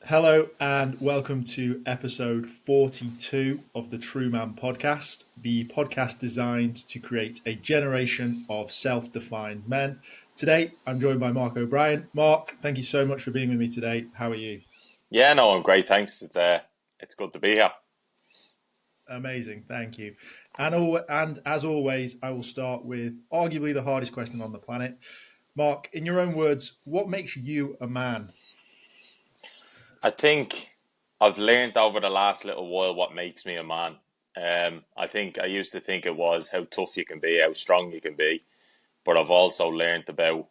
Hello and welcome to episode 42 of the TRUUMAN Podcast, the podcast designed to create a generation of self-defined men. Today, I'm joined by Mark O'Brien. Mark, thank you so much for being with me today. How are you? Yeah, no, I'm great. Thanks. It's good to be here. Amazing, thank you. And as always, I will start with arguably the hardest question on the planet. Mark, in your own words, what makes you a man? I think I've learned over the last little while what makes me a man. I think I used to think it was how tough you can be, how strong you can be, but I've also learned about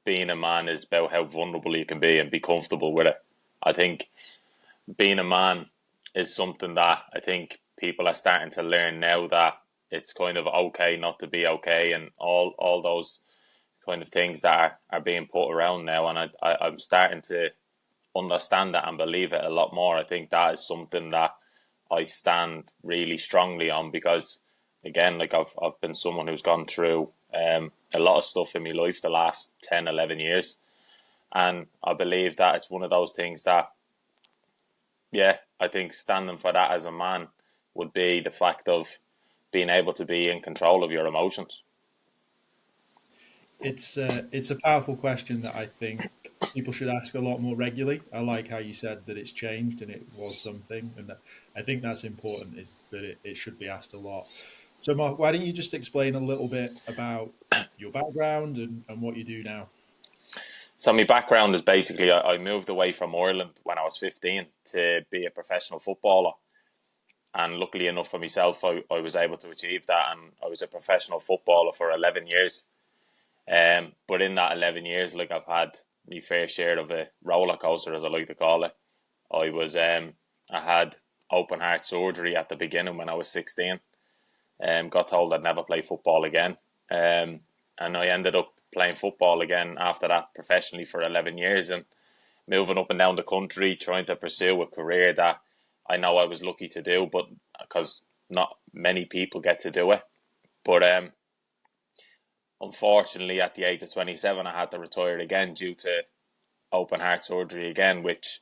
being a man is about how vulnerable you can be and be comfortable with it. I think being a man is something that I think people are starting to learn now, that it's kind of okay not to be okay, and all those kind of things that are being put around now. And I'm starting to understand that and believe it a lot more. I think that is something that I stand really strongly on, because again, like I've been someone who's gone through a lot of stuff in my life the last 10, 11 years. And I believe that it's one of those things that, yeah, I think standing for that as a man would be the fact of being able to be in control of your emotions. It's a powerful question that I think people should ask a lot more regularly. I like how you said that it's changed and it was something, and I think that's important, is that it should be asked a lot. So, Mark, why don't you just explain a little bit about your background and what you do now? So my background is basically I moved away from Ireland when I was 15 to be a professional footballer. And luckily enough for myself, I was able to achieve that, and I was a professional footballer for 11 years. But in that 11 years, like, I've had my fair share of a roller coaster, as I like to call it. I had open heart surgery at the beginning when I was 16. Got told I'd never play football again. And I ended up playing football again after that professionally for 11 years, and moving up and down the country, trying to pursue a career that I know I was lucky to do, but because not many people get to do it. But unfortunately, at the age of 27, I had to retire again due to open heart surgery again, which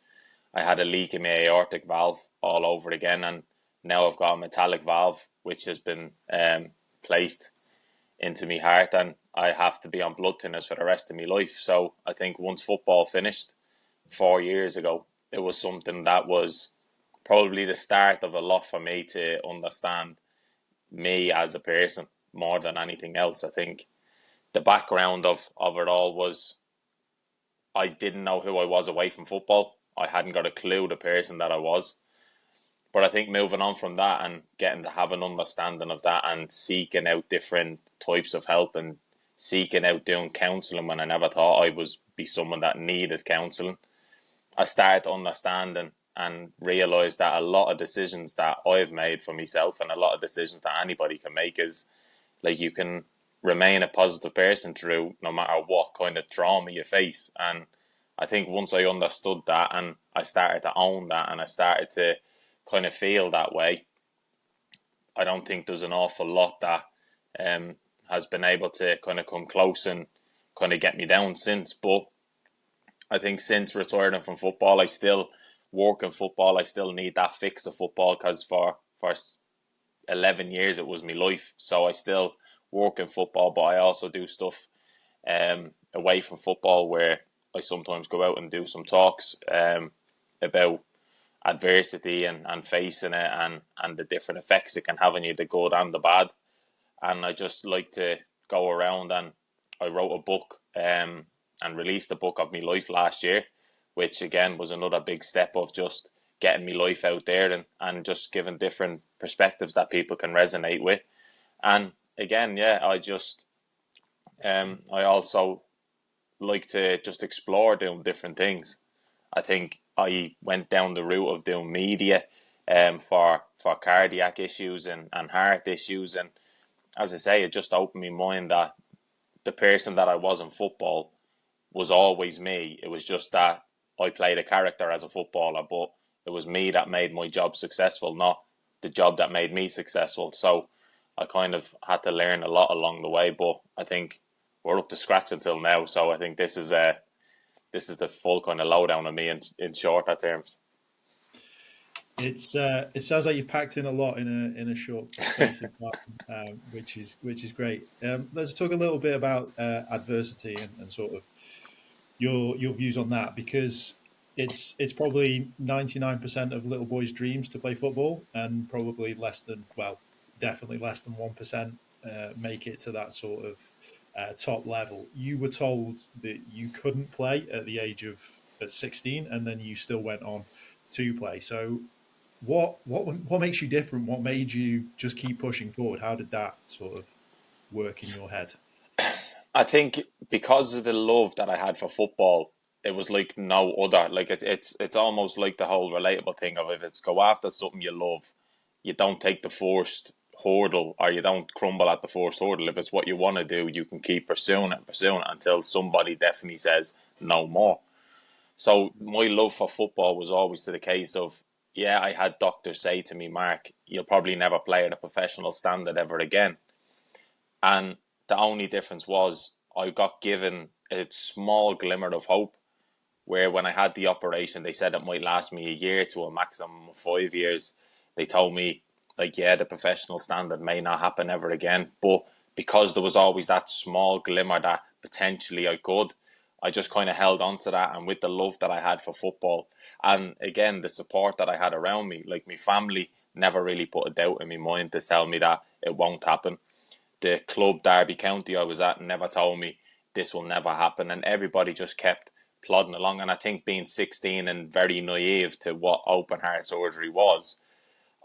I had a leak in my aortic valve all over again. And now I've got a metallic valve, which has been placed into my heart, and I have to be on blood thinners for the rest of my life. So I think once football finished 4 years ago, it was something that was probably the start of a lot for me to understand me as a person more than anything else. I think the background of it all was I didn't know who I was away from football. I hadn't got a clue the person that I was. But I think moving on from that and getting to have an understanding of that and seeking out different types of help and seeking out doing counselling when I never thought I was be someone that needed counselling, I started to understand and realise that a lot of decisions that I've made for myself, and a lot of decisions that anybody can make, is like, you can remain a positive person through no matter what kind of trauma you face. And I think once I understood that and I started to own that and I started to kind of feel that way, I don't think there's an awful lot that has been able to kind of come close and kind of get me down since. But I think since retiring from football, I still work in football. I still need that fix of football, because for 11 years it was my life. So I still work in football, but I also do stuff away from football, where I sometimes go out and do some talks about adversity and facing it, and the different effects it can have on you, the good and the bad. And I just like to go around, and I wrote a book and released a book of my life last year, which again was another big step of just getting my life out there and just giving different perspectives that people can resonate with. And again, yeah, I also like to just explore doing different things. I think I went down the route of doing media for cardiac issues and heart issues. And as I say, it just opened my mind that the person that I was in football was always me. It was just that I played a character as a footballer, but it was me that made my job successful, not the job that made me successful. So I kind of had to learn a lot along the way, but I think we're up to scratch until now. So I think this is this is the full kind of lowdown on me in shorter terms. It sounds like you've packed in a lot in a short space of time, which is great. Let's talk a little bit about adversity and sort of your views on that, because it's probably 99% of little boys' dreams to play football, and probably definitely less than 1% make it to that sort of top level. You were told that you couldn't play at 16, and then you still went on to play. So what makes you different? What made you just keep pushing forward? How did that sort of work in your head? I think because of the love that I had for football, it was like no other. Like it's almost like the whole relatable thing of, if it's go after something you love, you don't take the first hurdle, or you don't crumble at the first hurdle. If it's what you want to do, you can keep pursuing it until somebody definitely says no more. So my love for football was always to the case of, yeah, I had doctors say to me, Mark, you'll probably never play at a professional standard ever again. And the only difference was I got given a small glimmer of hope, where when I had the operation, they said it might last me a year to a maximum of 5 years. They told me, like, yeah, the professional standard may not happen ever again. But because there was always that small glimmer that potentially I could, I just kind of held on to that. And with the love that I had for football, and again, the support that I had around me, like my family never really put a doubt in my mind to tell me that it won't happen. The club, Derby County, I was at, never told me this will never happen. And everybody just kept plodding along. And I think being 16 and very naive to what open heart surgery was,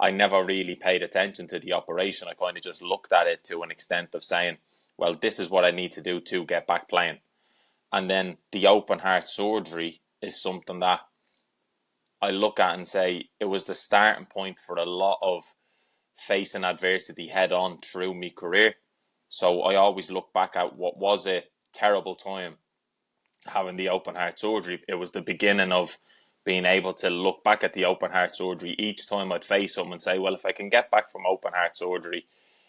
I never really paid attention to the operation. I kind of just looked at it to an extent of saying, well, this is what I need to do to get back playing. And then the open heart surgery is something that I look at and say it was the starting point for a lot of facing adversity head on through my career. So I always look back at what was a terrible time having the open heart surgery. It was the beginning of being able to look back at the open heart surgery each time I'd face something and say, well, if I can get back from open heart surgery,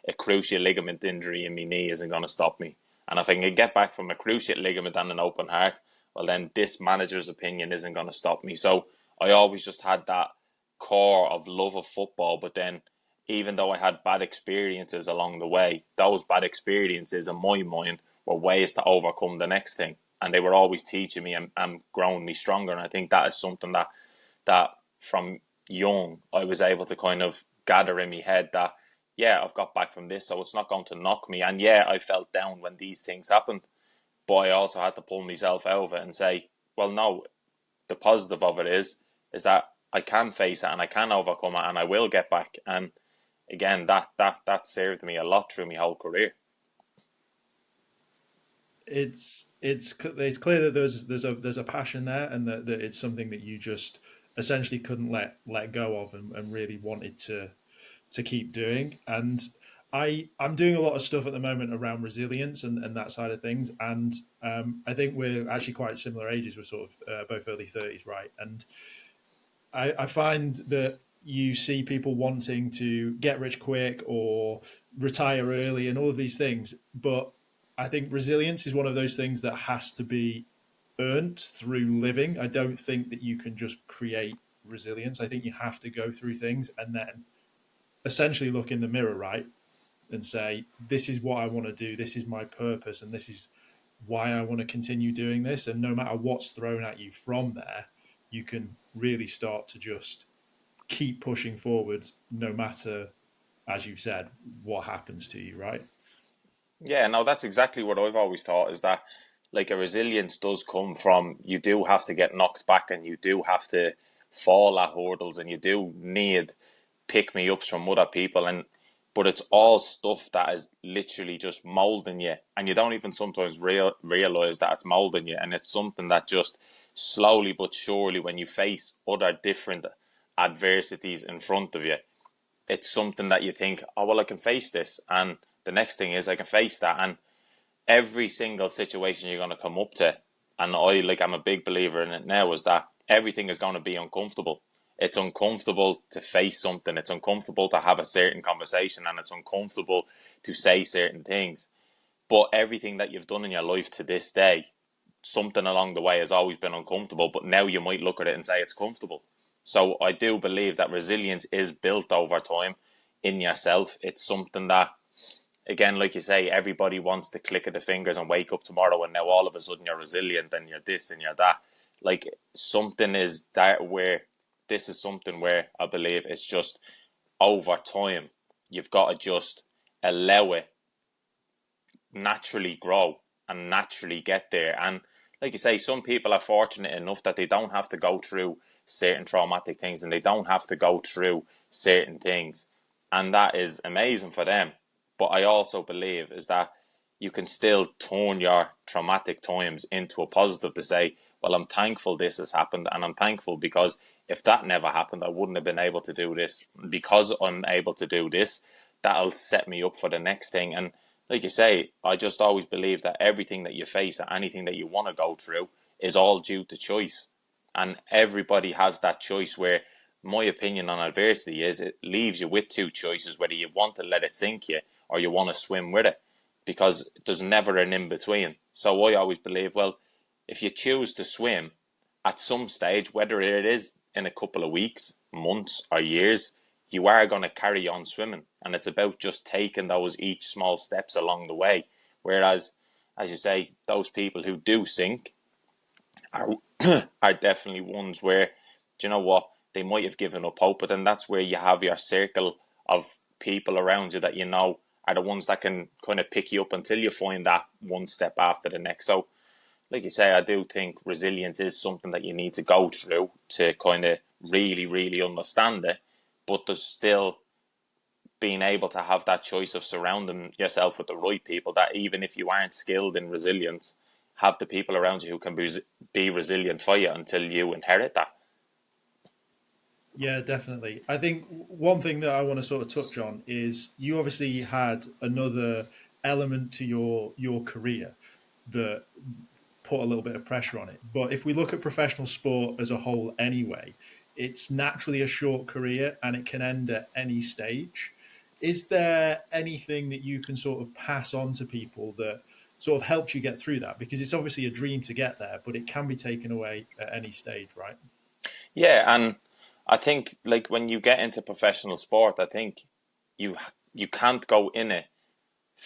a cruciate ligament injury in my knee isn't going to stop me. And if I can get back from a cruciate ligament and an open heart, well, then this manager's opinion isn't going to stop me. So I always just had that core of love of football. But then even though I had bad experiences along the way, those bad experiences in my mind were ways to overcome the next thing. And they were always teaching me and growing me stronger. And I think that is something that from young, I was able to kind of gather in my head that, yeah, I've got back from this, so it's not going to knock me. And yeah, I felt down when these things happened, but I also had to pull myself out of it and say, well, no, the positive of it is that I can face it and I can overcome it and I will get back. And again, that served me a lot through my whole career. It's clear that there's a passion there, and that it's something that you just essentially couldn't let go of, and really wanted to keep doing. And I'm doing a lot of stuff at the moment around resilience and that side of things. And I think we're actually quite similar ages. We're sort of both early 30s, right? And I find that you see people wanting to get rich quick or retire early and all of these things. But I think resilience is one of those things that has to be earned through living. I don't think that you can just create resilience. I think you have to go through things and then essentially look in the mirror, right, and say, this is what I want to do, this is my purpose, and this is why I want to continue doing this. And no matter what's thrown at you from there, you can really start to just keep pushing forward, no matter, as you've said, what happens to you, right? Yeah, no, that's exactly what I've always thought, is that like a resilience does come from, you do have to get knocked back and you do have to fall at hurdles and you do need pick me ups from other people, but it's all stuff that is literally just molding you, and you don't even sometimes realize that it's molding you. And it's something that just slowly but surely, when you face other different adversities in front of you, it's something that you think, oh well, I can face this, and the next thing is I can face that. And every single situation you're going to come up to, and I'm a big believer in it now, is that everything is going to be uncomfortable. It's uncomfortable to face something. It's uncomfortable to have a certain conversation, and it's uncomfortable to say certain things. But everything that you've done in your life to this day, something along the way has always been uncomfortable, but now you might look at it and say it's comfortable. So I do believe that resilience is built over time in yourself. It's something that, again, like you say, everybody wants to click of the fingers and wake up tomorrow and now all of a sudden you're resilient and you're this and you're that. Like, something is that where this is something where I believe it's just over time. You've got to just allow it naturally grow and naturally get there. And like you say, some people are fortunate enough that they don't have to go through certain traumatic things and they don't have to go through certain things. And that is amazing for them. But I also believe is that you can still turn your traumatic times into a positive to say, well, I'm thankful this has happened, and I'm thankful because if that never happened, I wouldn't have been able to do this. Because I'm able to do this, that'll set me up for the next thing. And like you say, I just always believe that everything that you face or anything that you want to go through is all due to choice. And everybody has that choice where my opinion on adversity is it leaves you with two choices, whether you want to let it sink you or you want to swim with it, because there's never an in-between. So I always believe, well, if you choose to swim at some stage, whether it is in a couple of weeks, months or years, you are going to carry on swimming. And it's about just taking those each small steps along the way. Whereas, as you say, those people who do sink are, are definitely ones where, do you know what, they might have given up hope, but then that's where you have your circle of people around you that you know are the ones that can kind of pick you up until you find that one step after the next. So, like you say, I do think resilience is something that you need to go through to kind of really, really understand it. But there's still being able to have that choice of surrounding yourself with the right people, that even if you aren't skilled in resilience, have the people around you who can be resilient for you until you inherit that. Yeah, definitely. I think one thing that I want to sort of touch on is you obviously had another element to your career that put a little bit of pressure on it. But if we look at professional sport as a whole anyway, it's naturally a short career and it can end at any stage. Is there anything that you can sort of pass on to people that sort of helps you get through that? Because it's obviously a dream to get there, but it can be taken away at any stage, right? Yeah, and I think like when you get into professional sport, I think you you can't go in it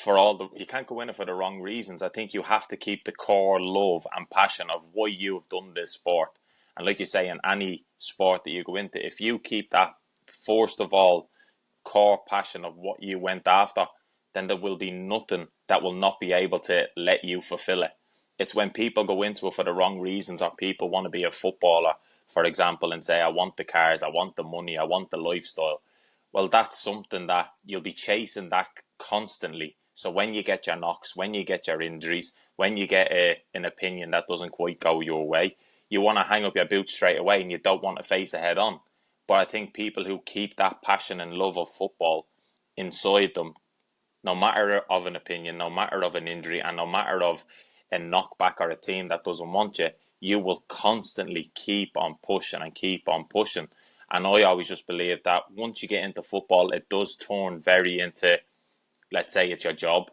you can't go in it for the wrong reasons. I think you have to keep the core love and passion of why you've done this sport. And like you say, in any sport that you go into, if you keep that first of all core passion of what you went after, then there will be nothing that will not be able to let you fulfill it. It's when people go into it for the wrong reasons, or people want to be a footballer, for example, and say, I want the cars, I want the money, I want the lifestyle. Well, that's something that you'll be chasing that constantly. So when you get your knocks, when you get your injuries, when you get an opinion that doesn't quite go your way, you want to hang up your boots straight away and you don't want to face it head on. But I think people who keep that passion and love of football inside them, no matter of an opinion, no matter of an injury, and no matter of a knockback or a team that doesn't want you, you will constantly keep on pushing and keep on pushing. And I always just believe that once you get into football, it does turn very into, let's say it's your job.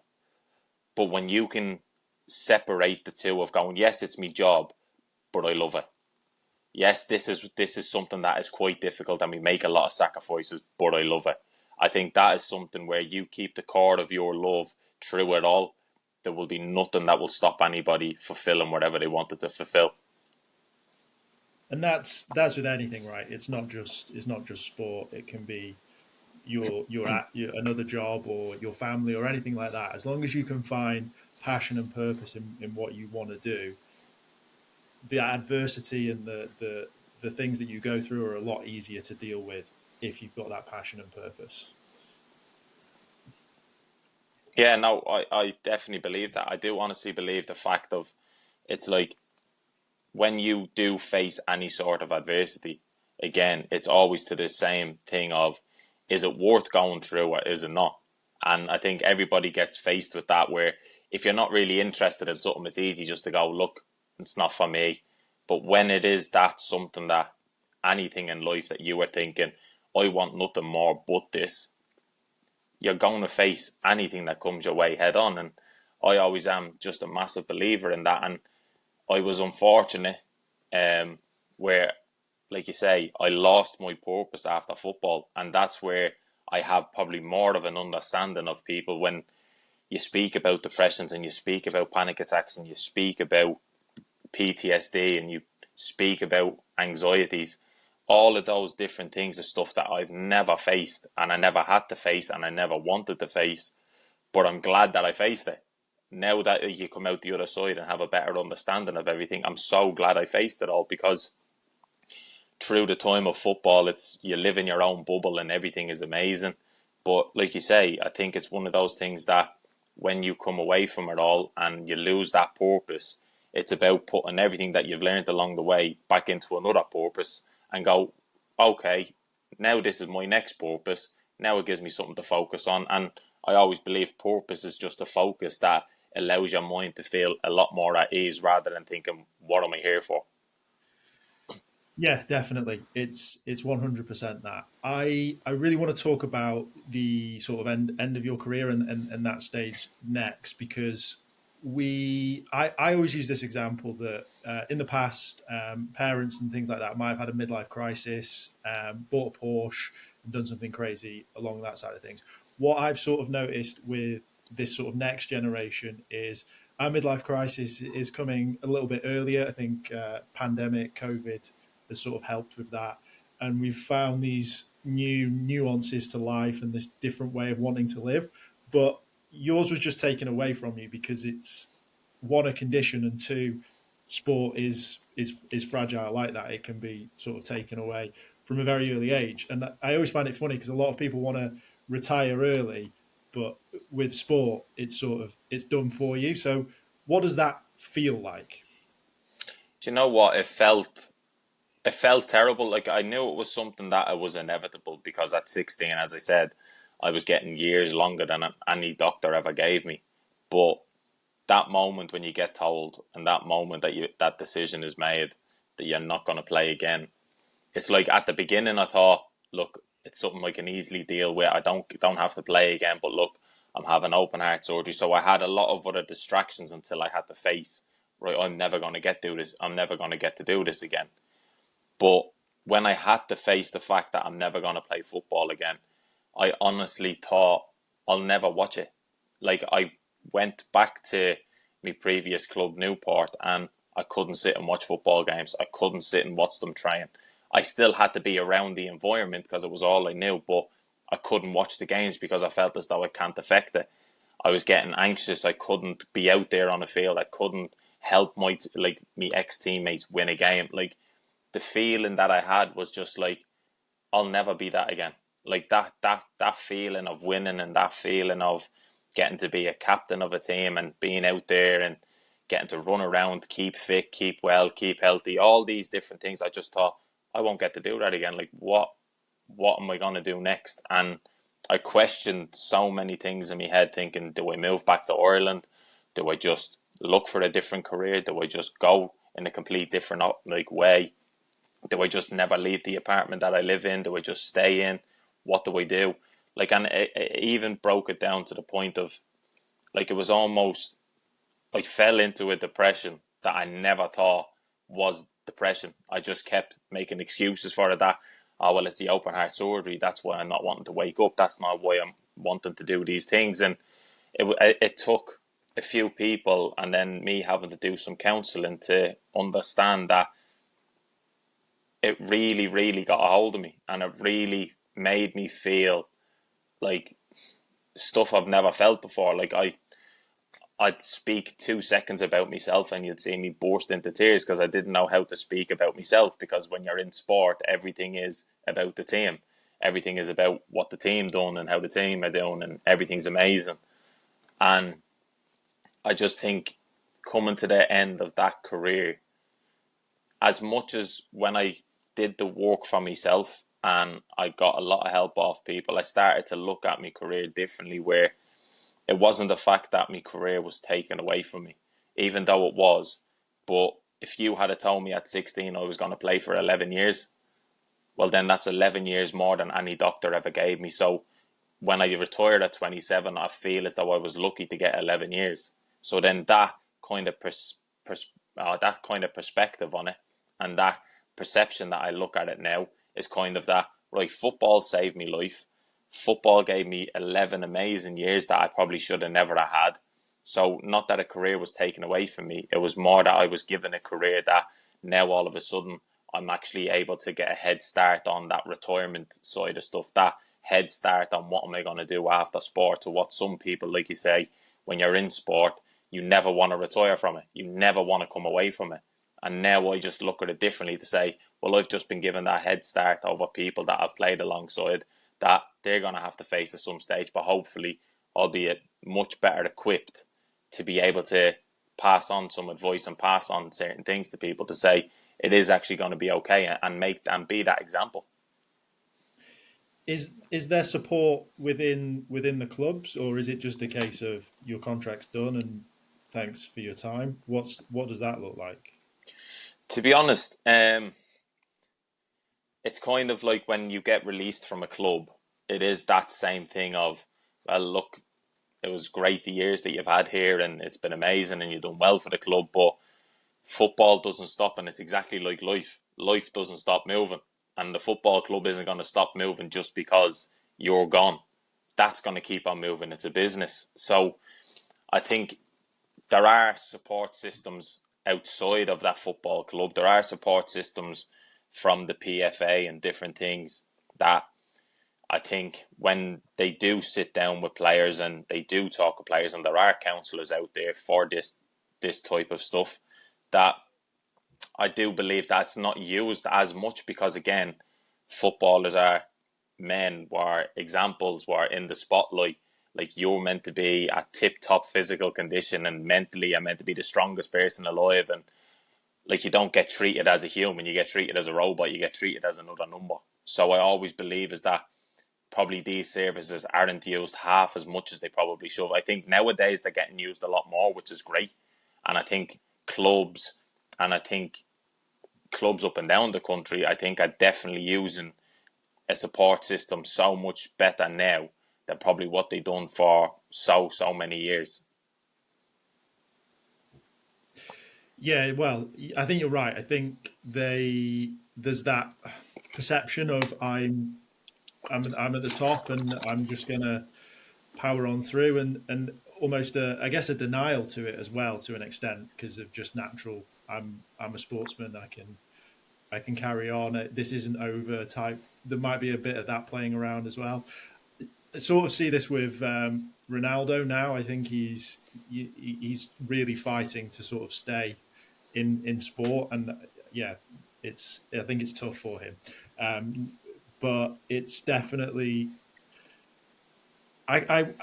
But when you can separate the two of going, yes, it's my job, but I love it. Yes, this is something that is quite difficult and we make a lot of sacrifices, but I love it. I think that is something where you keep the core of your love through it all. There will be nothing that will stop anybody fulfilling whatever they wanted to fulfill. And that's with anything, right? It's not just sport. It can be your another job or your family or anything like that. As long as you can find passion and purpose in what you want to do, the adversity and the things that you go through are a lot easier to deal with if you've got that passion and purpose. Yeah, no, I definitely believe that. I do honestly believe the fact of, it's like when you do face any sort of adversity, again, it's always to the same thing of, is it worth going through or is it not? And I think everybody gets faced with that, where if you're not really interested in something, it's easy just to go, look, it's not for me. But when it is that something that, anything in life that you are thinking, I want nothing more but this, you're going to face anything that comes your way head on. And I always am just a massive believer in that. And I was unfortunate, where, like you say, I lost my purpose after football, and that's where I have probably more of an understanding of people when you speak about depressions and you speak about panic attacks and you speak about PTSD and you speak about anxieties. All of those different things are stuff that I've never faced and I never had to face and I never wanted to face, but I'm glad that I faced it. Now that you come out the other side and have a better understanding of everything, I'm so glad I faced it all, because through the time of football, it's you live in your own bubble and everything is amazing. But like you say, I think it's one of those things that when you come away from it all and you lose that purpose, it's about putting everything that you've learned along the way back into another purpose and go, okay, now this is my next purpose. Now it gives me something to focus on. And I always believe purpose is just a focus that allows your mind to feel a lot more at ease rather than thinking, what am I here for? Yeah, definitely. It's 100% that. I really want to talk about the sort of end of your career and that stage next, because I always use this example that in the past, parents and things like that might have had a midlife crisis, bought a Porsche and done something crazy along that side of things. What I've sort of noticed with this sort of next generation is our midlife crisis is coming a little bit earlier. I think pandemic, COVID has sort of helped with that. And we've found these new nuances to life and this different way of wanting to live. But yours was just taken away from you because it's one, a condition, and two, sport is fragile like that. It can be sort of taken away from a very early age. And I always find it funny because a lot of people want to retire early, but with sport, it's sort of it's done for you. So what does that feel like? Do you know what? It felt terrible. Like, I knew it was something that it was inevitable, because at 16, as I said, I was getting years longer than any doctor ever gave me. But that moment when you get told, and that moment that that decision is made that you're not going to play again, it's like at the beginning I thought, look, it's something I can easily deal with. I don't have to play again. But look, I'm having open heart surgery, so I had a lot of other distractions until I had to face, right, I'm never going to get to do this. I'm never going to get to do this again. But when I had to face the fact that I'm never going to play football again, I honestly thought I'll never watch it. Like, I went back to my previous club, Newport, and I couldn't sit and watch football games. I couldn't sit and watch them train. I still had to be around the environment because it was all I knew, but I couldn't watch the games because I felt as though I can't affect it. I was getting anxious. I couldn't be out there on the field. I couldn't help my ex teammates win a game. Like, the feeling that I had was just like, I'll never be that again. Like, that feeling of winning and that feeling of getting to be a captain of a team and being out there and getting to run around, keep fit, keep well, keep healthy, all these different things. I just thought, I won't get to do that again. Like, what am I going to do next? And I questioned so many things in my head, thinking, do I move back to Ireland? Do I just look for a different career? Do I just go in a complete different way? Do I just never leave the apartment that I live in? Do I just stay in? What do I do? Like, and it even broke it down to the point of, like, it was almost, I fell into a depression that I never thought was depression. I just kept making excuses for it, that, oh, well, it's the open heart surgery. That's why I'm not wanting to wake up. That's not why I'm wanting to do these things. And it took a few people and then me having to do some counselling to understand that it really, really got a hold of me, and it really made me feel like stuff I've never felt before. Like, I'd speak 2 seconds about myself and you'd see me burst into tears because I didn't know how to speak about myself, because when you're in sport, everything is about the team. Everything is about what the team done and how the team are doing, and everything's amazing. And I just think, coming to the end of that career, as much as when I did the work for myself and I got a lot of help off people, I started to look at my career differently, where it wasn't the fact that my career was taken away from me, even though it was. But if you had told me at 16 I was going to play for 11 years, well, then that's 11 years more than any doctor ever gave me. So when I retired at 27, I feel as though I was lucky to get 11 years. So then that kind of that kind of perspective on it, and that perception that I look at it now is kind of that, right, football saved me life. Football gave me 11 amazing years that I probably should have never have had. So not that a career was taken away from me, it was more that I was given a career that now all of a sudden I'm actually able to get a head start on that retirement side of stuff, that head start on what am I going to do after sport, to what some people, like you say, when you're in sport, you never want to retire from it. You never want to come away from it. And now I just look at it differently to say, well, I've just been given that head start over people that I've played alongside that they're going to have to face at some stage, but hopefully I'll be much better equipped to be able to pass on some advice and pass on certain things to people to say it is actually going to be okay, and be that example. Is there support within the clubs, or is it just a case of your contract's done and thanks for your time? What does that look like? To be honest, it's kind of like when you get released from a club, it is that same thing of, well, look, it was great the years that you've had here and it's been amazing and you've done well for the club, but football doesn't stop, and it's exactly like life. Life doesn't stop moving, and the football club isn't going to stop moving just because you're gone. That's going to keep on moving. It's a business. So I think there are support systems outside of that football club. There are support systems from the PFA and different things that I think when they do sit down with players and they do talk to players, and there are counsellors out there for this type of stuff, that I do believe that's not used as much because, again, footballers are men, were examples, were in the spotlight. Like, you're meant to be at tip-top physical condition and mentally are meant to be the strongest person alive, and like, you don't get treated as a human, you get treated as a robot, you get treated as another number. So I always believe is that probably these services aren't used half as much as they probably should. I think nowadays they're getting used a lot more, which is great. And I think clubs up and down the country, I think, are definitely using a support system so much better now than probably what they've done for so many years. Yeah, well, I think you're right. I think there's that perception of I'm at the top and I'm just gonna power on through, and almost I guess a denial to it as well, to an extent, because of just natural. I'm a sportsman. I can carry on. This isn't over type. There might be a bit of that playing around as well. I sort of see this with Ronaldo now. I think he's really fighting to sort of stay in sport, and yeah, I think it's tough for him, but it's definitely. I've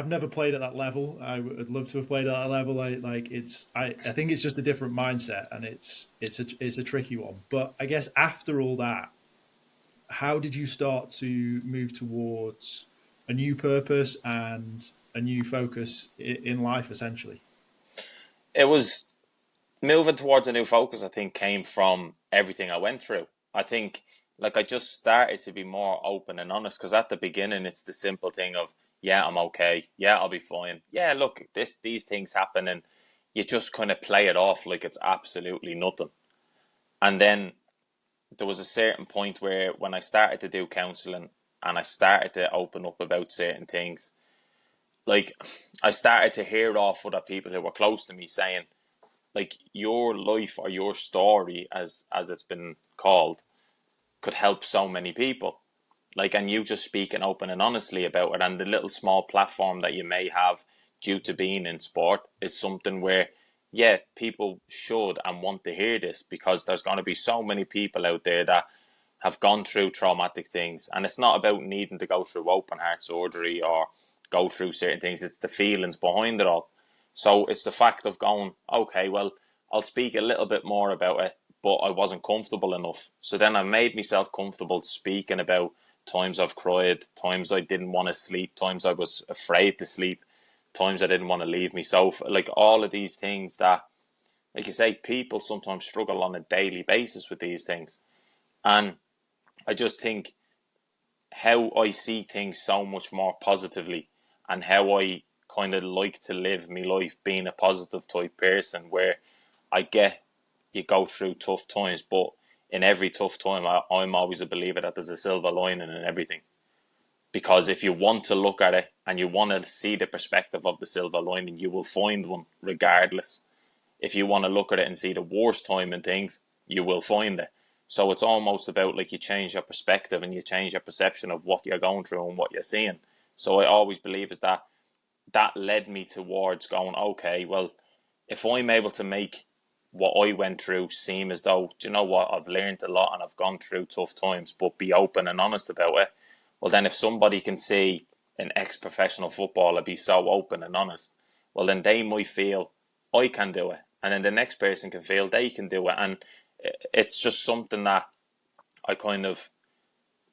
never played at that level. I would love to have played at that level. I think it's just a different mindset, and it's a tricky one. But I guess after all that, how did you start to move towards a new purpose and a new focus in life, essentially? It was moving towards a new focus, I think, came from everything I went through. I think, like, I just started to be more open and honest, because at the beginning it's the simple thing of, yeah, I'm okay, yeah, I'll be fine, yeah, look, these things happen, and you just kind of play it off like it's absolutely nothing. And then there was a certain point where, when I started to do counselling and I started to open up about certain things, like, I started to hear off other people who were close to me saying, like, your life or your story, as it's been called, could help so many people. Like, and you just speaking open and honestly about it, and the little small platform that you may have due to being in sport is something where, yeah, people should and want to hear this, because there's going to be so many people out there that have gone through traumatic things, and it's not about needing to go through open heart surgery or go through certain things, it's the feelings behind it all. So it's the fact of going, okay, well, I'll speak a little bit more about it, but I wasn't comfortable enough. So then I made myself comfortable speaking about times I've cried, times I didn't want to sleep, times I was afraid to sleep, times I didn't want to leave myself. Like, all of these things that, like you say, people sometimes struggle on a daily basis with these things. And I just think how I see things so much more positively, and how I kind of like to live my life being a positive type person, where I get you go through tough times, but in every tough time, I'm always a believer that there's a silver lining in everything. Because if you want to look at it and you want to see the perspective of the silver lining, you will find one regardless. If you want to look at it and see the worst time in things, you will find it. So it's almost about like you change your perspective and you change your perception of what you're going through and what you're seeing. So I always believe is that led me towards going, okay, well, if I'm able to make what I went through seem as though, do you know what, I've learned a lot and I've gone through tough times, but be open and honest about it. Well, then if somebody can see an ex-professional footballer be so open and honest, well, then they might feel, I can do it. And then the next person can feel they can do it. And it's just something that I kind of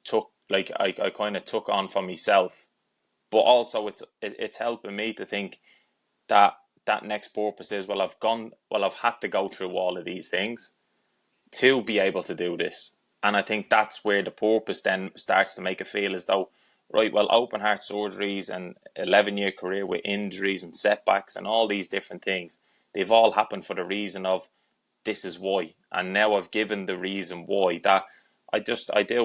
took, like, I kind of took on for myself. But also it's helping me to think that next purpose is, well, I've had to go through all of these things to be able to do this. And I think that's where the purpose then starts to make it feel as though, right, well, open heart surgeries and 11-year career with injuries and setbacks and all these different things, they've all happened for the reason of this is why. And now I've given the reason why that I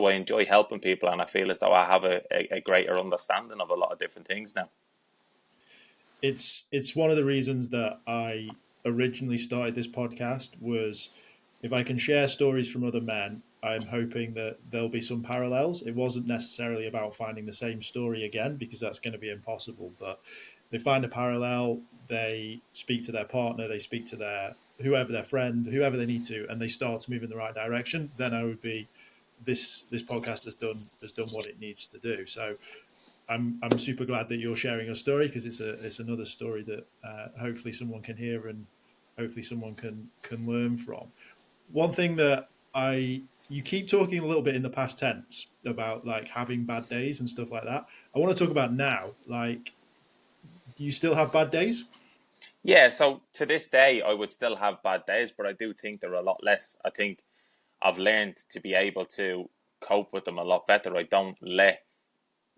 enjoy helping people, and I feel as though I have a greater understanding of a lot of different things now. It's one of the reasons that I originally started this podcast was if I can share stories from other men, I'm hoping that there'll be some parallels. It wasn't necessarily about finding the same story again, because that's going to be impossible, but they find a parallel, they speak to their partner, they speak to their friend, whoever they need to, and they start to move in the right direction. Then I would be, this podcast has done what it needs to do. So I'm super glad that you're sharing your story, because it's another story that hopefully someone can hear and hopefully someone can learn from. One thing that you keep talking a little bit in the past tense about like having bad days and stuff like that. I want to talk about now. Like, do you still have bad days? Yeah, so to this day, I would still have bad days, but I do think they're a lot less. I think I've learned to be able to cope with them a lot better. I don't let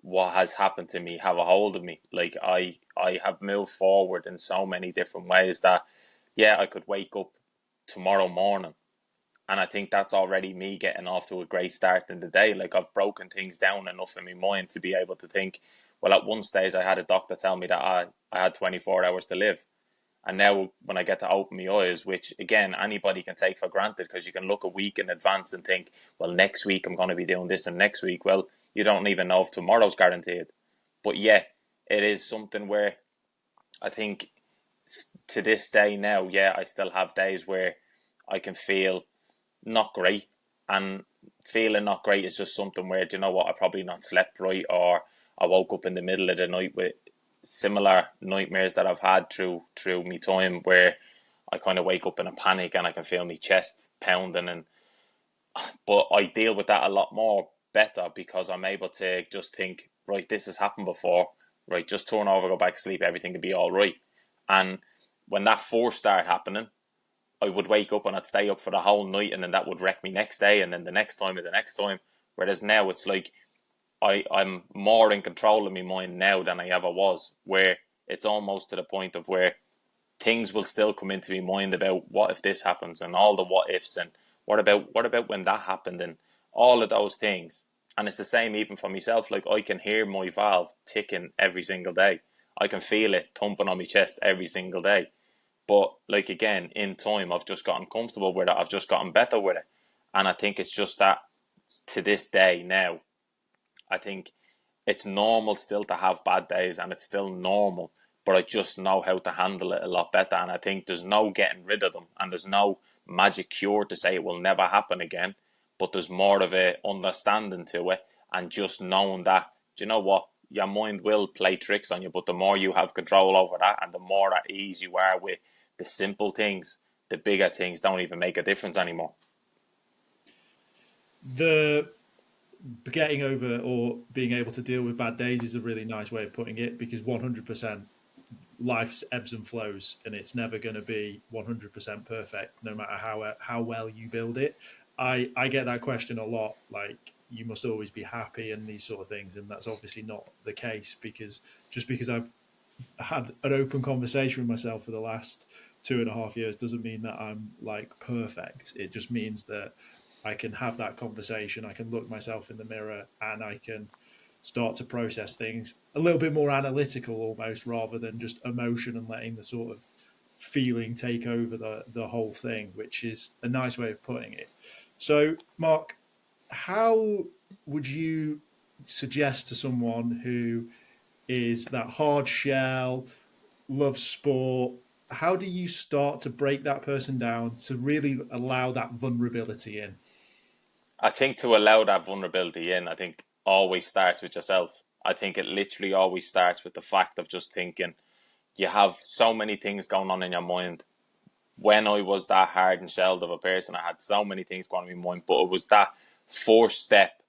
what has happened to me have a hold of me. Like I have moved forward in so many different ways that, yeah, I could wake up tomorrow morning and I think that's already me getting off to a great start in the day. Like I've broken things down enough in my mind to be able to think, well, at one stage I had a doctor tell me that I had 24 hours to live. And now when I get to open my eyes, which again, anybody can take for granted because you can look a week in advance and think, well, next week I'm going to be doing this and next week, well, you don't even know if tomorrow's guaranteed. But yeah, it is something where I think to this day now, yeah, I still have days where I can feel not great. And feeling not great is just something where, do you know what, I probably not slept right, or I woke up in the middle of the night with similar nightmares that I've had through my time, where I kind of wake up in a panic and I can feel my chest pounding. But I deal with that a lot more better because I'm able to just think, right, this has happened before, right, just turn over, go back to sleep, everything will be all right. And when that first started happening, I would wake up and I'd stay up for the whole night, and then that would wreck me next day, and then the next time and the next time. Whereas now it's like I'm more in control of my mind now than I ever was, where it's almost to the point of where things will still come into my mind about what if this happens and all the what ifs and what about when that happened and all of those things. And it's the same even for myself. Like I can hear my valve ticking every single day. I can feel it thumping on my chest every single day. But like again, in time, I've just gotten comfortable with it. I've just gotten better with it. And I think it's just that to this day now, I think it's normal still to have bad days and it's still normal, but I just know how to handle it a lot better. And I think there's no getting rid of them and there's no magic cure to say it will never happen again, but there's more of a understanding to it and just knowing that, do you know what, your mind will play tricks on you, but the more you have control over that and the more at ease you are with the simple things, the bigger things don't even make a difference anymore. The getting over or being able to deal with bad days is a really nice way of putting it, because 100% life's ebbs and flows and it's never going to be 100% perfect no matter how well you build it. I get that question a lot, like you must always be happy and these sort of things, and that's obviously not the case, because just because I've had an open conversation with myself for the last 2.5 years doesn't mean that I'm like perfect. It just means that I can have that conversation. I can look myself in the mirror and I can start to process things a little bit more analytical almost, rather than just emotion and letting the sort of feeling take over the whole thing, which is a nice way of putting it. So, Mark, how would you suggest to someone who is that hard shell, loves sport, how do you start to break that person down to really allow that vulnerability in? I think to allow that vulnerability in, I think always starts with yourself. I think it literally always starts with the fact of just thinking you have so many things going on in your mind. When I was that hard and shelled of a person, I had so many things going on in my mind, but it was that first step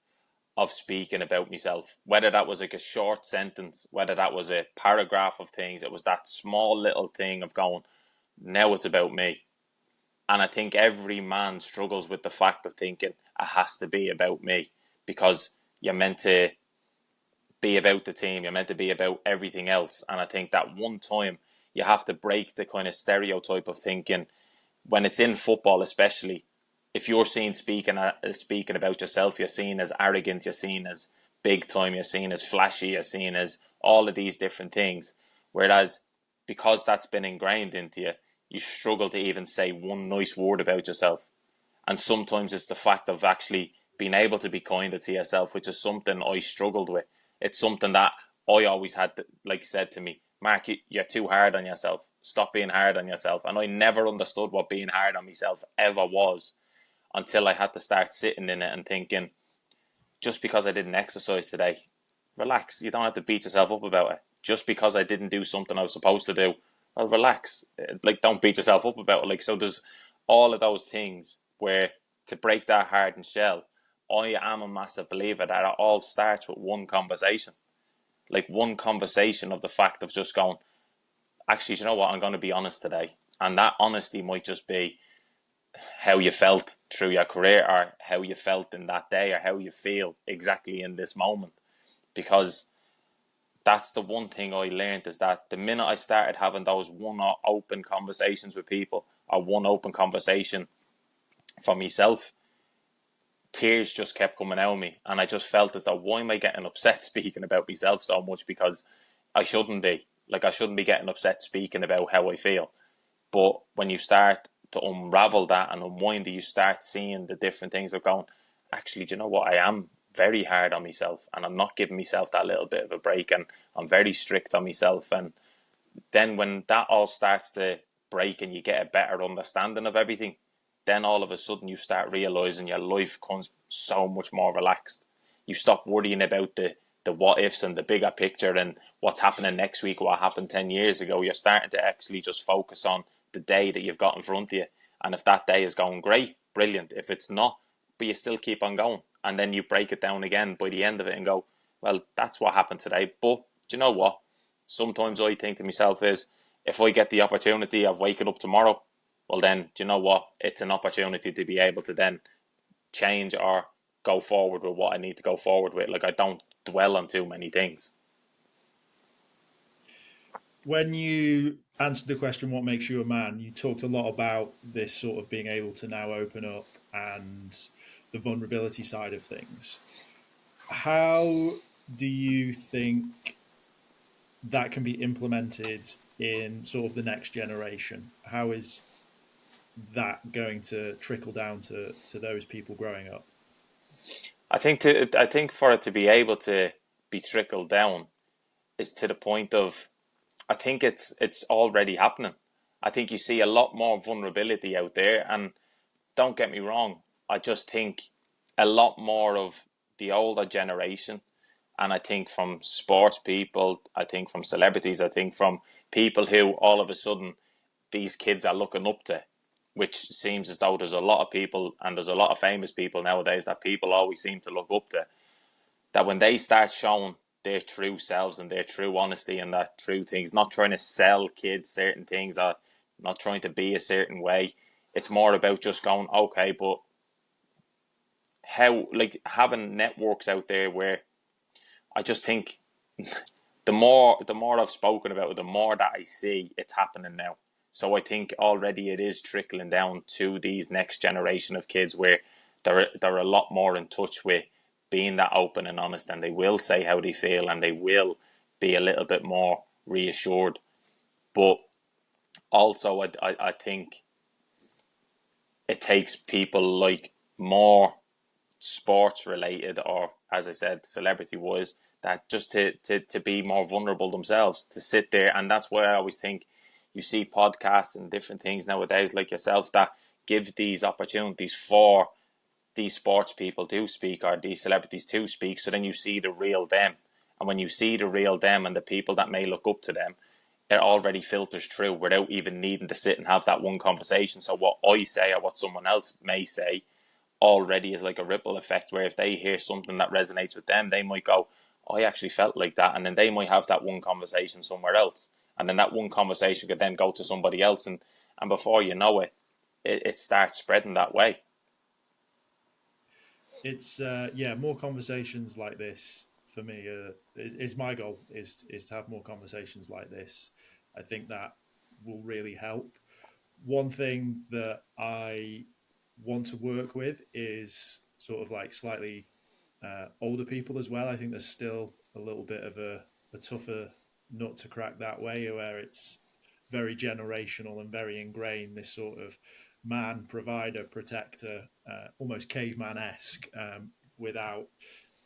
of speaking about myself, whether that was like a short sentence, whether that was a paragraph of things, it was that small little thing of going, now it's about me. And I think every man struggles with the fact of thinking it has to be about me, because you're meant to be about the team, you're meant to be about everything else. And I think that one time you have to break the kind of stereotype of thinking, when it's in football especially, if you're seen speaking about yourself, you're seen as arrogant, you're seen as big time, you're seen as flashy, you're seen as all of these different things. Whereas, because that's been ingrained into you, you struggle to even say one nice word about yourself. And sometimes it's the fact of actually being able to be kinder to yourself, which is something I struggled with. It's something that I always had, said to me, Mark, you're too hard on yourself. Stop being hard on yourself. And I never understood what being hard on myself ever was, until I had to start sitting in it and thinking, just because I didn't exercise today, relax. You don't have to beat yourself up about it. Just because I didn't do something I was supposed to do, well, relax. Don't beat yourself up about it. So there's all of those things where, to break that hardened shell, I am a massive believer that it all starts with one conversation. One conversation of the fact of just going, actually, do you know what? I'm going to be honest today. And that honesty might just be how you felt through your career, or how you felt in that day, or how you feel exactly in this moment. Because that's the one thing I learned, is that the minute I started having those one open conversations with people, or one open conversation for myself, tears just kept coming out of me. And I just felt as though, why am I getting upset speaking about myself so much? Because I shouldn't be. I shouldn't be getting upset speaking about how I feel. But when you start to unravel that and unwind it, you start seeing the different things of going, actually, do you know what? I am very hard on myself, and I'm not giving myself that little bit of a break, and I'm very strict on myself. And then when that all starts to break and you get a better understanding of everything, then all of a sudden you start realizing your life becomes so much more relaxed. You stop worrying about the what ifs and the bigger picture and what's happening next week, what happened 10 years ago. You're starting to actually just focus on the day that you've got in front of you. And if that day is going great, brilliant. If it's not, but you still keep on going. And then you break it down again by the end of it and go, well, that's what happened today. But do you know what? Sometimes I think to myself is, if I get the opportunity of waking up tomorrow, well then, do you know what? It's an opportunity to be able to then change or go forward with what I need to go forward with. I don't dwell on too many things. When you answered the question, what makes you a man, you talked a lot about this sort of being able to now open up and the vulnerability side of things. How do you think that can be implemented in sort of the next generation? How is that going to trickle down to those people growing up? I think for it to be able to be trickled down is to the point of, I think it's already happening. I think you see a lot more vulnerability out there, and don't get me wrong, I just think a lot more of the older generation, and I think from sports people, I think from celebrities, I think from people who all of a sudden these kids are looking up to, which seems as though there's a lot of people, and there's a lot of famous people nowadays that people always seem to look up to, that when they start showing their true selves and their true honesty and that true things, not trying to sell kids certain things or not trying to be a certain way, it's more about just going, okay, but how, having networks out there where I just think the more I've spoken about it, the more that I see it's happening now. So I think already it is trickling down to these next generation of kids where they're a lot more in touch with being that open and honest, and they will say how they feel, and they will be a little bit more reassured. But also I think it takes people like more sports related, or as I said, celebrity wise, that just to be more vulnerable themselves, to sit there. And that's why I always think you see podcasts and different things nowadays like yourself that give these opportunities for these sports people to speak, or these celebrities to speak, so then you see the real them. And when you see the real them and the people that may look up to them, it already filters through without even needing to sit and have that one conversation. So what I say or what someone else may say already is like a ripple effect, where if they hear something that resonates with them, they might go, I actually felt like that. And then they might have that one conversation somewhere else. And then that one conversation could then go to somebody else. And before you know it, it starts spreading that way. It's more conversations like this for me is my goal, is to have more conversations like this. I think that will really help. One thing that I want to work with is sort of like slightly older people as well. I think there's still a little bit of a tougher nut to crack that way, where it's very generational and very ingrained, this sort of man, provider, protector, almost caveman-esque, without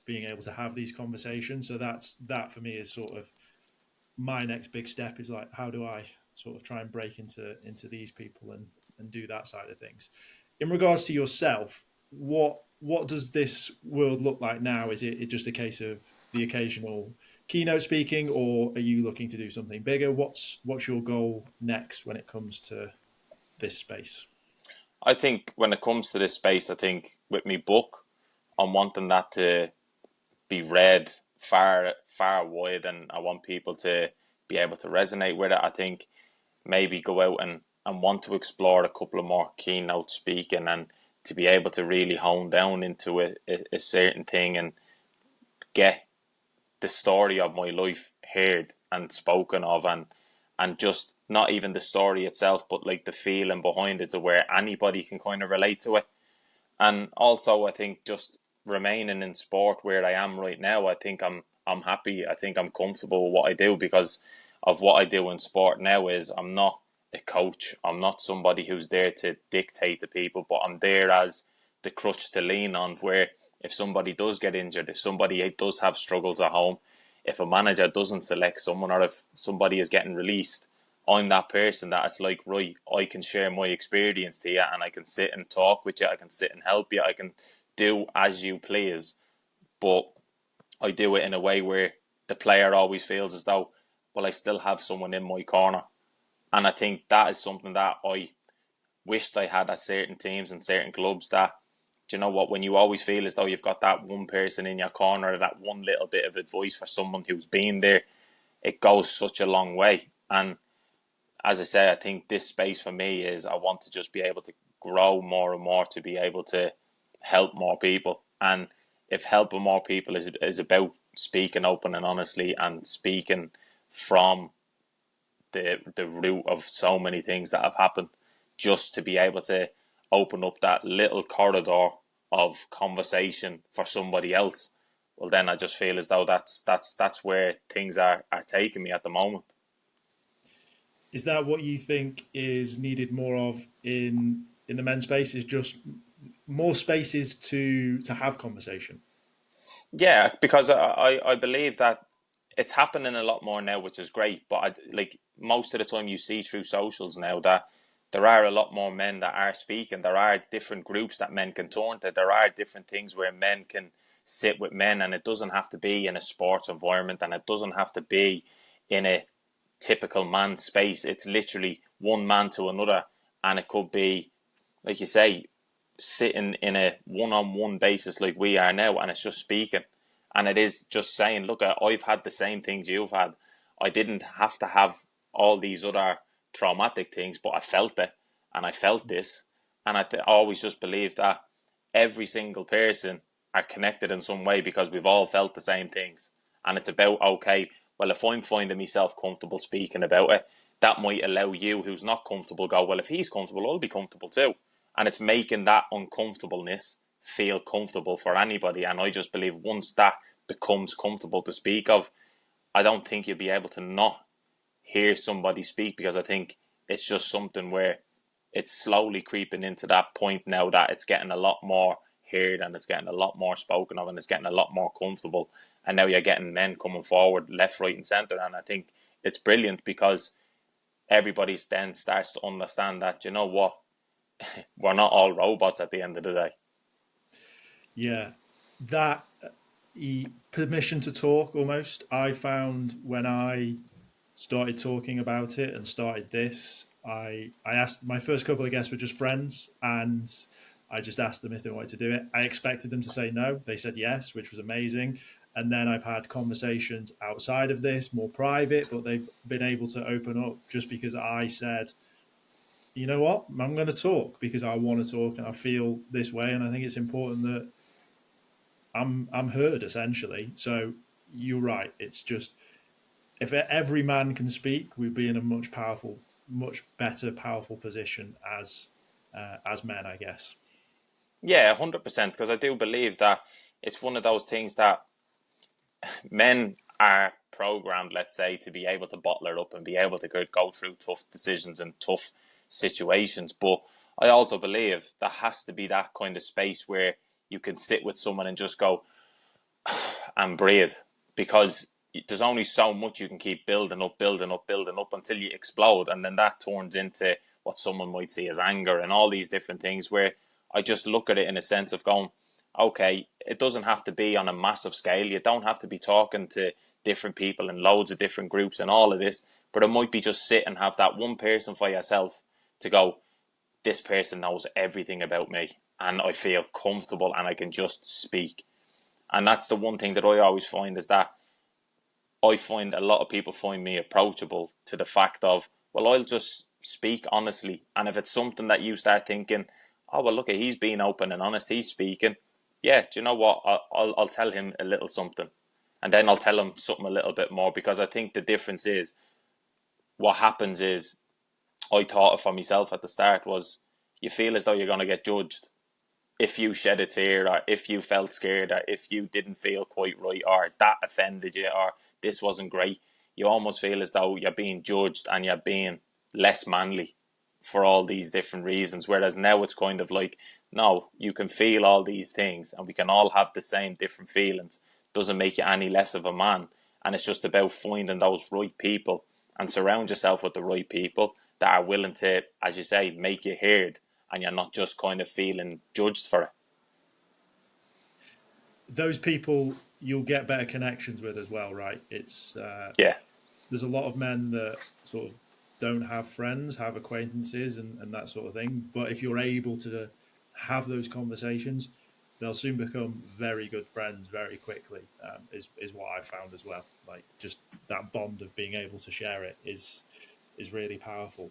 being able to have these conversations. So that for me is sort of my next big step, is like, how do I sort of try and break into these people and do that side of things. In regards to yourself, what does this world look like now? Is it just a case of the occasional keynote speaking, or are you looking to do something bigger? What's your goal next when it comes to this space? I think when it comes to this space, I think with my book, I'm wanting that to be read far, far wide, and I want people to be able to resonate with it. I think maybe go out and want to explore a couple of more keynote speaking, and to be able to really hone down into a certain thing and get the story of my life heard and spoken of, and just not even the story itself, but like the feeling behind it, to where anybody can kind of relate to it. And also I think just remaining in sport where I am right now, I think I'm happy. I think I'm comfortable with what I do, because of what I do in sport now is I'm not a coach. I'm not somebody who's there to dictate to people, but I'm there as the crutch to lean on, where if somebody does get injured, if somebody does have struggles at home, if a manager doesn't select someone, or if somebody is getting released, I'm that person that it's like, right, I can share my experience to you, and I can sit and talk with you, I can sit and help you, I can do as you please, but I do it in a way where the player always feels as though, well, I still have someone in my corner. And I think that is something that I wished I had at certain teams and certain clubs, that, do you know what, when you always feel as though you've got that one person in your corner, that one little bit of advice for someone who's been there, it goes such a long way. And as I say, I think this space for me is, I want to just be able to grow more and more, to be able to help more people. And if helping more people is about speaking open and honestly, and speaking from the root of so many things that have happened, just to be able to open up that little corridor of conversation for somebody else, well, then I just feel as though that's where things are taking me at the moment. Is that what you think is needed more of in the men's space? Is just more spaces to have conversation? Yeah, because I believe that it's happening a lot more now, which is great. But like most of the time, you see through socials now that there are a lot more men that are speaking. There are different groups that men can turn to. There are different things where men can sit with men, and it doesn't have to be in a sports environment, and it doesn't have to be in a typical man space. It's literally one man to another, and it could be, like you say, sitting in a one-on-one basis like we are now, and it's just speaking, and it is just saying, look, I've had the same things you've had. I didn't have to have all these other traumatic things, but I felt it, and I felt this. And I always just believe that every single person are connected in some way, because we've all felt the same things. And it's about, okay, well, if I'm finding myself comfortable speaking about it, that might allow you, who's not comfortable, go, well, if he's comfortable, I'll be comfortable too. And it's making that uncomfortableness feel comfortable for anybody. And I just believe once that becomes comfortable to speak of, I don't think you'll be able to not hear somebody speak, because I think it's just something where it's slowly creeping into that point now that it's getting a lot more heard and it's getting a lot more spoken of and it's getting a lot more comfortable. And now you're getting men coming forward left, right and centre. And I think it's brilliant, because everybody then starts to understand that, you know what, we're not all robots at the end of the day. Yeah, that permission to talk, almost, I found when I started talking about it and started this, I asked, my first couple of guests were just friends, and I just asked them if they wanted to do it. I expected them to say no. They said yes, which was amazing. And then I've had conversations outside of this, more private, but they've been able to open up just because I said, you know what, I'm going to talk because I want to talk and I feel this way. And I think it's important that I'm heard, essentially. So you're right. It's just, if every man can speak, we'd be in a much better powerful position as men, I guess. Yeah, 100%. Because I do believe that it's one of those things that men are programmed, let's say, to be able to bottle it up and be able to go through tough decisions and tough situations. But I also believe there has to be that kind of space where you can sit with someone and just go and breathe, because there's only so much you can keep building up until you explode. And then that turns into what someone might see as anger and all these different things, where I just look at it in a sense of going, okay, it doesn't have to be on a massive scale. You don't have to be talking to different people in loads of different groups and all of this, but it might be just sit and have that one person for yourself to go, this person knows everything about me and I feel comfortable and I can just speak. And that's the one thing that I always find, is that I find a lot of people find me approachable to the fact of, well, I'll just speak honestly. And if it's something that you start thinking, oh, well, look, he's being open and honest, he's speaking. Yeah, do you know what? I'll tell him a little something. And then I'll tell him something a little bit more, because I think the difference is, what happens is, I thought it for myself at the start, was you feel as though you're going to get judged if you shed a tear, or if you felt scared, or if you didn't feel quite right, or that offended you, or this wasn't great. You almost feel as though you're being judged and you're being less manly for all these different reasons. Whereas now it's kind of like, no, you can feel all these things and we can all have the same different feelings. Doesn't make you any less of a man. And it's just about finding those right people and surround yourself with the right people that are willing to, as you say, make you heard, and you're not just kind of feeling judged for it. Those people you'll get better connections with as well, right? It's yeah. There's a lot of men that sort of don't have friends, have acquaintances and that sort of thing. But if you're able to have those conversations, they'll soon become very good friends very quickly, is what I've found as well. Like, just that bond of being able to share it is really powerful.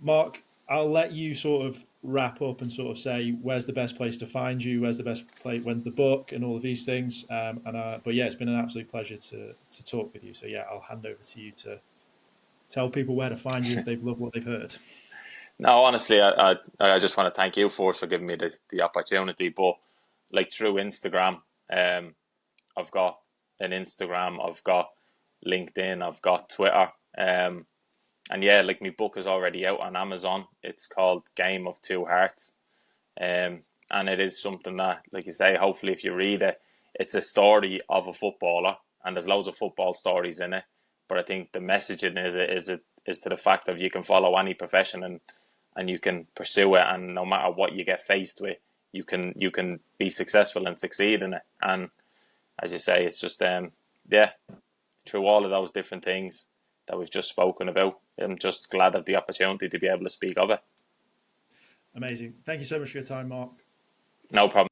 Mark, I'll let you sort of wrap up and sort of say, where's the best place to find you? Where's the best place? When's the book and all of these things? But yeah, it's been an absolute pleasure to talk with you. So yeah, I'll hand over to you to tell people where to find you if they've loved what they've heard. No, honestly, I just want to thank you for giving me the opportunity. But like, through Instagram, I've got an Instagram, I've got LinkedIn, I've got Twitter. And yeah, like, my book is already out on Amazon. It's called Game of Two Hearts. And it is something that, like you say, hopefully if you read it, it's a story of a footballer, and there's loads of football stories in it. But I think the messaging is to the fact of, you can follow any profession and you can pursue it, and no matter what you get faced with, you can be successful and succeed in it. And as you say, it's just through all of those different things that we've just spoken about, I'm just glad of the opportunity to be able to speak of it. Amazing. Thank you so much for your time, Mark. No problem.